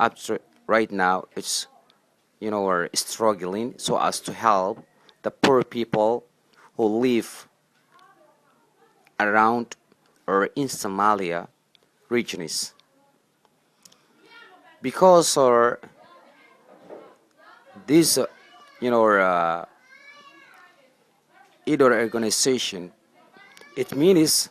up to right now, it's are struggling so as to help the poor people who live around or in Somalia regions, because this IIDOOR organization, it means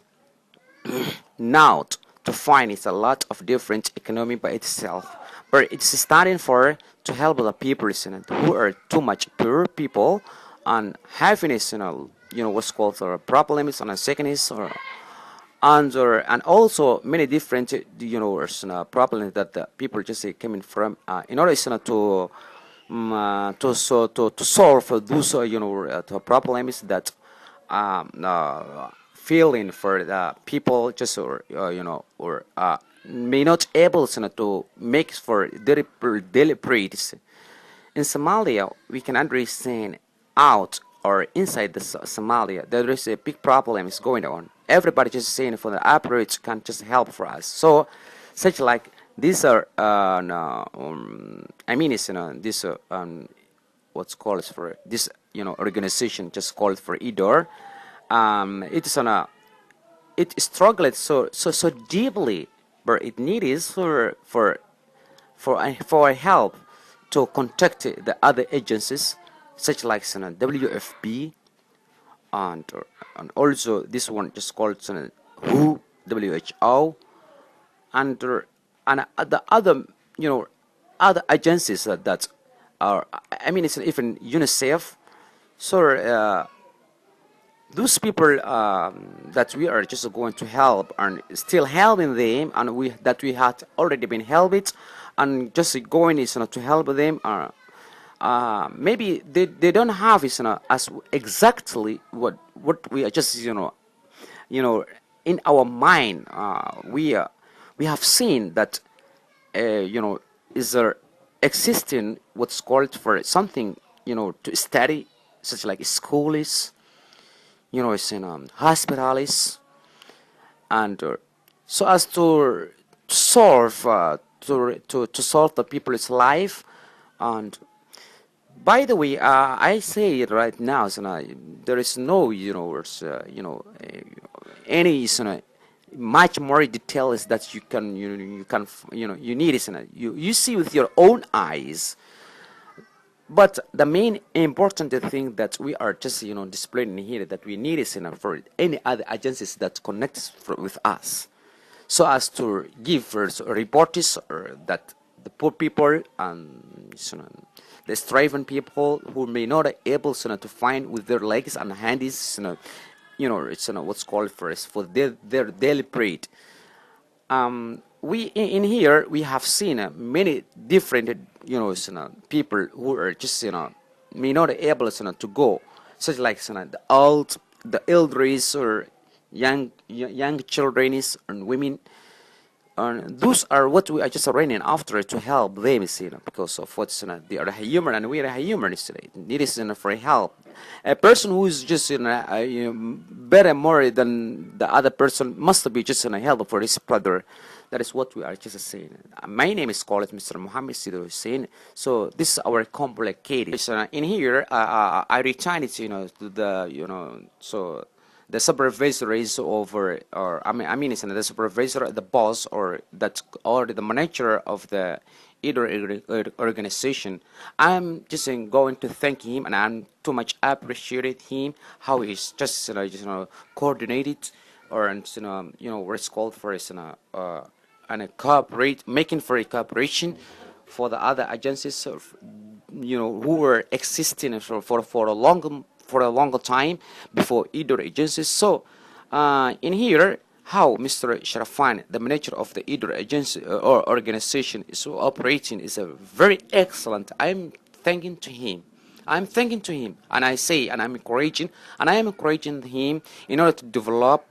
now to find it's a lot of different economy by itself, but it's starting for to help the people who are too much poor people and having what's called problems, and a sickness and also many different problems that the people just coming from in order to solve those the problems that feeling for the people just may not able to make for deliberate. In Somalia, we can understand out or inside the Somalia there is a big problem is going on. Everybody just saying for the average can just help for us. So such like these are this what's called for this organization just called for IIDOOR. It is it struggled so deeply, but it needs for help to contact the other agencies such like WFP and also this one just called WHO and the other other agencies that are it's even UNICEF. So those people that we are just going to help and still helping them, and we had already been helped and just going to help them maybe they don't have as exactly what we are just in our mind. We have seen that is there existing what's called for something to study such like schools, it's in hospitals, and so as to solve to solve the people's life. And by the way, I say it right now, there is no any much more details that you can you need is you see with your own eyes. But the main important thing that we are just displaying here that we need is for any other agencies that connect with us, so as to give reports that the poor people and the striving people who may not be able to find with their legs and hands it's what's called for their daily bread. We in here we have seen many different people who are just may not be able to go, such like the elders or young children and women. And those are what we are just running after to help them, because of what's they are human and we are human. It is for help. A person who is just better more than the other person must be just help for his brother. That is what we are just saying. My name is called Mr. Muhammad Sido Hussein. So this is our complicated. In here, I returned it, to the so the supervisor is over, or it's the supervisor, the boss, or the manager of the IIDOOR organization. I'm just going to thank him, and I'm too much appreciated him how he's just coordinated, or what's called for and making for a cooperation for the other agencies who were existing for a longer time before IIDOOR agencies. So in here, how Mr. Sharafan, the manager of the IIDOOR agency or organization, is operating is a very excellent. I'm thanking to him, and I say, and I'm encouraging him in order to develop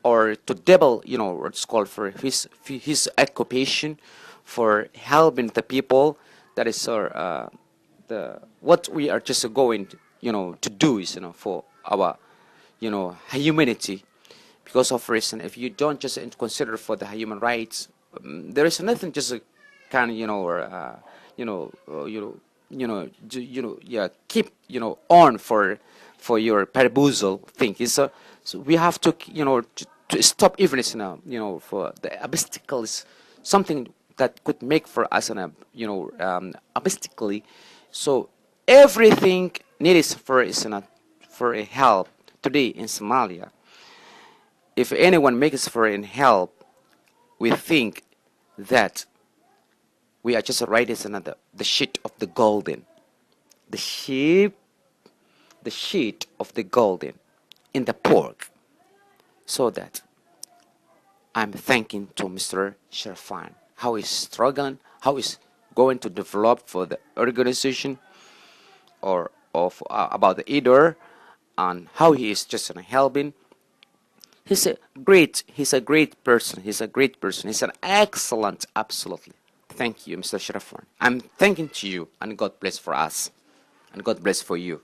or to double, what's called for his occupation for helping the people. That is what we are just going to do is for our humanity. Because of reason, if you don't just consider for the human rights, there is nothing just can yeah, keep on for your perusal thing. So we have to to stop even for the obstacles, something that could make for us an obstacle. So everything needed for is for a help today in Somalia. If anyone makes for a help, we think that we are just right as another the sheet of the golden, the sheep, the sheet of the golden in the pork. So that I'm thanking to Mr. Sharfan, how he's struggling, how he's going to develop for the organization or of about the IIDOOR, and how he is just helping. He's a great person. He's a great person. He's an excellent, absolutely. Thank you, Mr. Sharfan. I'm thanking to you, and God bless for us, and God bless for you.